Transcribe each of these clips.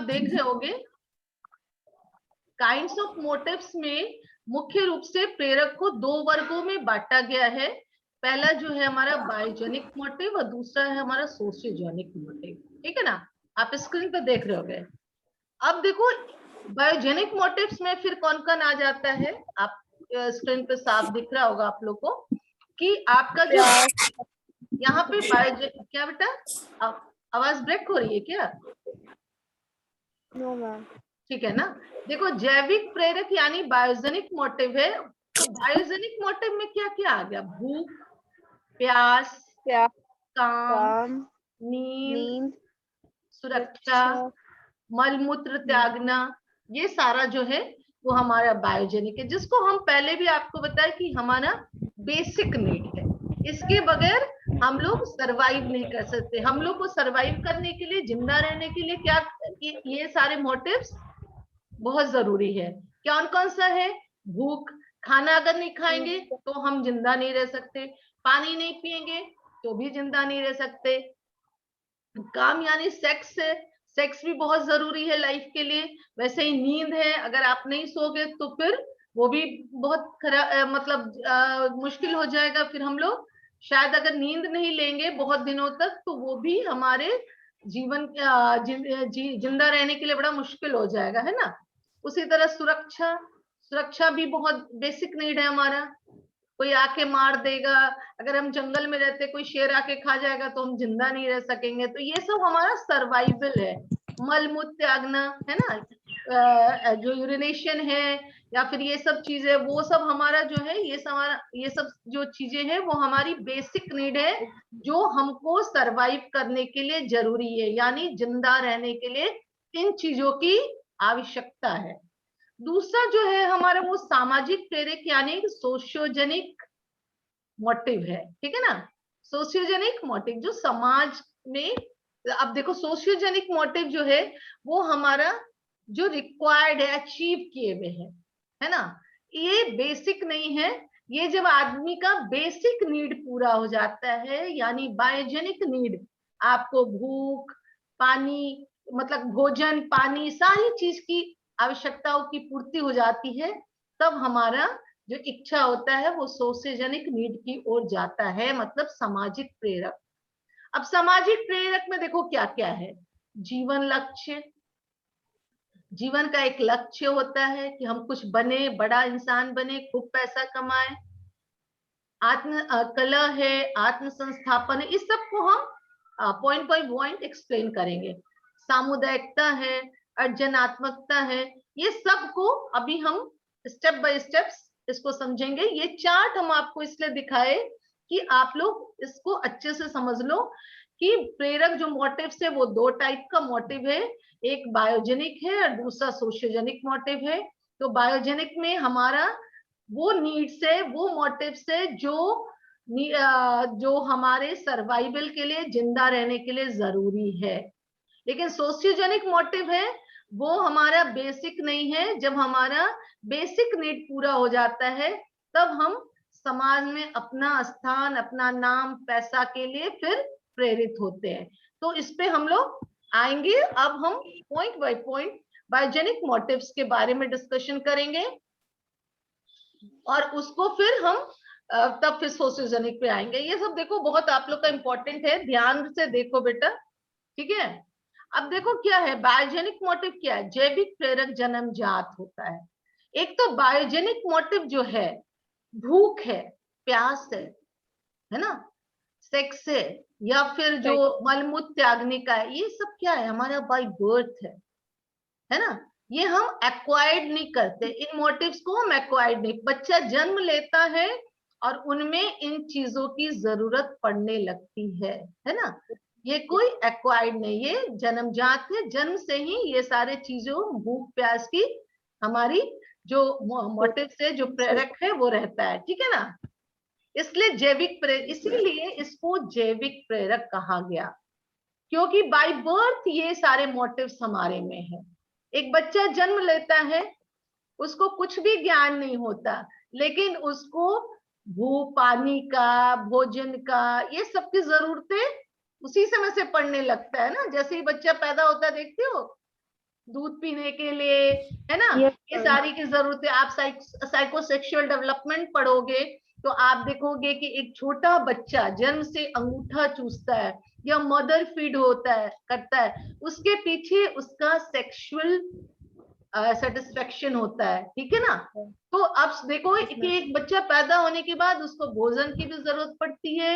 देख रहे होगे काइंड्स ऑफ मोटिव्स में मुख्य रूप से प्रेरक को दो वर्गों में बांटा गया है। पहला जो है हमारा बायोजेनिक मोटिव और दूसरा है हमारा सोशियोजेनिक मोटिव। ठीक है ना, आप स्क्रीन पे देख रहे होगे। अब देखो बायोजेनिक मोटिव्स में फिर कौन कौन आ जाता है, आप स्क्रीन पे साफ दिख रहा होगा आप लोग को कि आपका जो यहाँ पे क्या बेटा, आवाज ब्रेक हो रही है क्या? No ma'am. ठीक है ना, देखो जैविक प्रेरक यानी बायोजेनिक मोटिव है। तो बायोजेनिक मोटिव में क्या क्या आ गया? भूख, प्यास, प्यास, काम, नींद, सुरक्षा, मलमूत्र त्यागना, ये सारा जो है वो हमारा बायोजेनिक है, जिसको हम पहले भी आपको बताया कि हमारा बेसिक नीड है। इसके बगैर हम लोग सरवाइव नहीं कर सकते। हम लोग को सरवाइव करने के लिए, जिंदा रहने के लिए क्या ये सारे मोटिव्स बहुत जरूरी है। कौन कौन सा है? भूख, खाना अगर नहीं खाएंगे तो हम जिंदा नहीं रह सकते। पानी नहीं पिएंगे तो भी जिंदा नहीं रह सकते। काम यानी सेक्स है, सेक्स भी बहुत जरूरी है लाइफ के लिए। वैसे ही नींद है, अगर आप नहीं सोगे तो फिर वो भी बहुत खराब, मतलब मुश्किल हो जाएगा। फिर हम लोग शायद अगर नींद नहीं लेंगे बहुत दिनों तक तो वो भी हमारे जीवन जिंदा रहने के लिए बड़ा मुश्किल हो जाएगा, है ना। उसी तरह सुरक्षा, सुरक्षा भी बहुत बेसिक नीड है हमारा। कोई आके मार देगा, अगर हम जंगल में रहते कोई शेर आके खा जाएगा तो हम जिंदा नहीं रह सकेंगे। तो ये सब हमारा सर्वाइवल है। मलमूत्र त्यागना, है ना, जो यूरिनेशन है या फिर ये सब चीजें, वो सब हमारा जो है ये सब जो चीजें हैं वो हमारी बेसिक नीड है, जो हमको सरवाइव करने के लिए जरूरी है, यानी जिंदा रहने के लिए इन चीजों की आवश्यकता है। दूसरा जो है हमारा वो सामाजिक प्रेरक यानी सोशियोजेनिक मोटिव है। ठीक है ना, सोशियोजेनिक मोटिव जो समाज में, अब देखो सोशियोजेनिक मोटिव जो है वो हमारा जो रिक्वायर्ड है, अचीव किए हुए है ना। ये बेसिक नहीं है, ये जब आदमी का बेसिक नीड पूरा हो जाता है, यानी बायोजेनिक नीड, आपको भूख, पानी, मतलब भोजन, पानी, सारी चीज की आवश्यकताओं की पूर्ति हो जाती है, तब हमारा जो इच्छा होता है वो सोशियोजेनिक नीड की ओर जाता है, मतलब सामाजिक प्रेरक। अब सामाजिक प्रेरक में देखो क्या क्या है। जीवन लक्ष्य, जीवन का एक लक्ष्य होता है कि हम कुछ बने, बड़ा इंसान बने, खूब पैसा कमाए। आत्म कला है, आत्म संस्थापन है, इस सब को हम पॉइंट बाय पॉइंट एक्सप्लेन करेंगे। सामुदायिकता है, अर्जनात्मकता है, ये सब को अभी हम स्टेप बाय स्टेप्स इसको समझेंगे। ये चार्ट हम आपको इसलिए दिखाए कि आप लोग इसको अच्छे से समझ लो कि प्रेरक जो मोटिव्स है वो दो टाइप का मोटिव है, एक बायोजेनिक है और दूसरा सोशियोजेनिक मोटिव है। तो बायोजेनिक में हमारा वो नीड्स है, वो मोटिव्स है जो हमारे सर्वाइवल के लिए, जिंदा रहने के लिए जरूरी है। लेकिन सोशियोजेनिक मोटिव है वो हमारा बेसिक नहीं है। जब हमारा बेसिक नीड पूरा हो जाता है तब हम समाज में अपना स्थान, अपना नाम, पैसा के लिए फिर प्रेरित होते हैं। तो इस पे हम लोग आएंगे। अब हम point by point biogenic motives के बारे में डिस्कशन करेंगे और उसको फिर हम तब फिर सोशियोजेनिक पे आएंगे। ये सब देखो बहुत आप लोग का इंपॉर्टेंट है, ध्यान से देखो बेटा। ठीक है, अब देखो क्या है बायोजेनिक मोटिव, क्या है? जैविक प्रेरक जन्मजात होता है। एक तो बायोजेनिक मोटिव जो है भूख है, प्यास है ना, सेक्स है, या फिर जो मलमूत्र त्यागने का है, ये सब क्या है हमारा बाय बर्थ है ना। ये हम एक्वायर्ड नहीं करते, इन मोटिव्स को हम एक्वायर्ड नहीं, बच्चा जन्म लेता है और उनमें इन चीजों की जरूरत पड़ने लगती है ना। ये कोई एक्वायर्ड नहीं, ये जन्मजात है, जन्म से ही ये सारे चीजों, भूख प्यास की हमारी जो मोटिव से जो प्रेरक है वो रहता है। ठीक है ना, इसलिए जैविक प्रेरक, इसीलिए इसको जैविक प्रेरक कहा गया, क्योंकि बाय बर्थ ये सारे मोटिव्स हमारे में है। एक बच्चा जन्म लेता है, उसको कुछ भी ज्ञान नहीं होता, लेकिन उसको भूख, पानी का, भोजन का, ये सब की जरूरतें उसी समय से पड़ने लगता है ना। जैसे ही बच्चा पैदा होता है देखते हो, दूध पीने के लिए, है ना, ये सारी की जरूरत है। आप साइकोसेक्सुअल डेवलपमेंट पढ़ोगे तो आप देखोगे कि एक छोटा बच्चा जन्म से अंगूठा चूसता है या मदर फीड होता है करता है, उसके पीछे उसका सेक्सुअल सेटिस्फेक्शन होता है, ठीक है ना। तो अब देखो कि एक बच्चा पैदा होने के बाद उसको भोजन की भी जरूरत पड़ती है,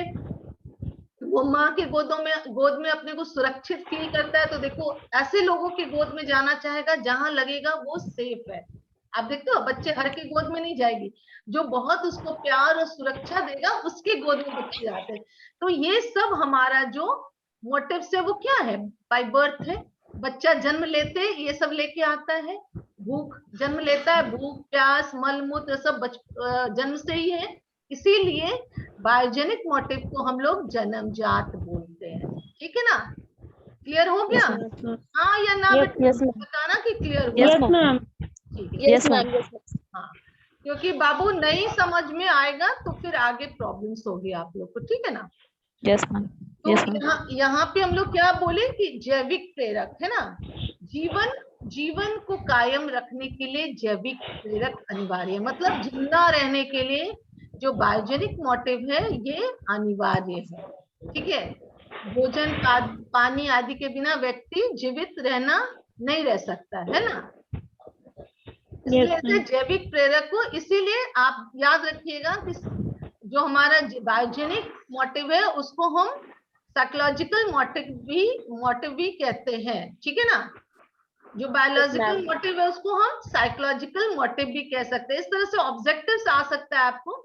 वो माँ के गोद में अपने को सुरक्षित फील करता है। तो देखो ऐसे लोगों की गोद में जाना चाहेगा जहां लगेगा वो सेफ है। आप देखते हो बच्चे हर की गोद में नहीं जाएगी, जो बहुत उसको प्यार और सुरक्षा देगा उसके गोद में बच्चे जाते हैं। तो ये सब हमारा जो मोटिव्स है वो क्या है, बाय बर्थ है। बच्चा जन्म लेते ये सब लेके आता है, भूख जन्म लेता है, भूख प्यास मल मूत्र सब जन्म से ही है। इसीलिए बायोजेनिक मोटिव को हम लोग जन्मजात बोलते हैं, ठीक है ना। क्लियर हो गया? हाँ या ना बेटा, बताना कि क्लियर हुआ। Yes ma'am. Yes ma'am. हाँ, क्योंकि बाबू नहीं समझ में आएगा तो फिर आगे प्रॉब्लम्स होगी आप लोग को, ठीक है ना। Yes ma'am. तो यहाँ पे हम लोग क्या बोले कि जैविक प्रेरक, है ना, जीवन को कायम रखने के लिए जैविक प्रेरक अनिवार्य है। मतलब जिंदा रहने के लिए जो बायोजेनिक मोटिव है ये अनिवार्य है, ठीक है। भोजन पानी आदि के बिना व्यक्ति जीवित रहना नहीं रह सकता, है ना। इसलिए जैविक प्रेरक को, इसीलिए आप याद रखिएगा कि जो हमारा बायोजेनिक मोटिव है उसको हम साइकोलॉजिकल मोटिव भी कहते हैं, ठीक है ना। जो बायोलॉजिकल मोटिव है उसको हम साइकोलॉजिकल मोटिव भी कह सकते हैं। इस तरह से ऑब्जेक्टिव्स आ सकता है आपको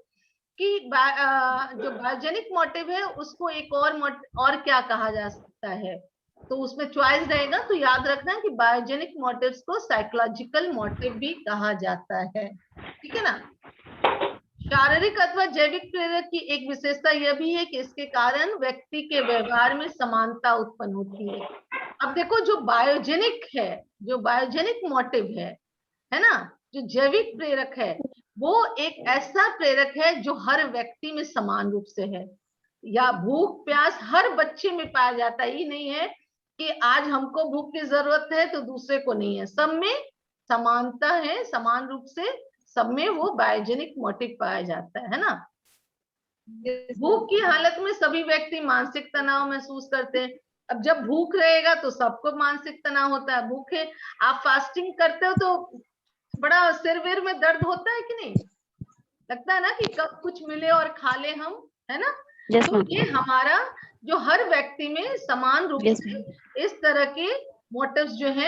कि जो बायोजेनिक मोटिव है उसको एक और क्या कहा जा सकता है, तो उसमें चॉइस रहेगा। तो याद रखना कि बायोजेनिक मोटिव्स को साइकोलॉजिकल मोटिव भी कहा जाता है, ठीक है ना। शारीरिक अथवा जैविक प्रेरक की एक विशेषता यह भी है कि इसके कारण व्यक्ति के व्यवहार में समानता उत्पन्न होती है। अब देखो जो बायोजेनिक मोटिव है ना, जो जैविक प्रेरक है वो एक ऐसा प्रेरक है जो हर व्यक्ति में समान रूप से है, या भूख प्यास हर बच्चे में पाया जाता है। ये नहीं है कि आज हमको भूख की जरूरत है तो दूसरे को नहीं है, सब में समानता है, समान रूप से सब में वो बायोजेनिक मोटिव पाया जाता है ना। भूख की हालत में सभी व्यक्ति मानसिक तनाव महसूस करते हैं। अब जब भूख रहेगा तो सबको मानसिक तनाव होता है। भूखे आप फास्टिंग करते हो तो बड़ा सिर विर में दर्द होता है कि नहीं, लगता है ना कि कब कुछ मिले और खा ले हम, है ना। तो ये हमारा जो हर व्यक्ति में समान रूप से इस तरह के मोटिव्स जो है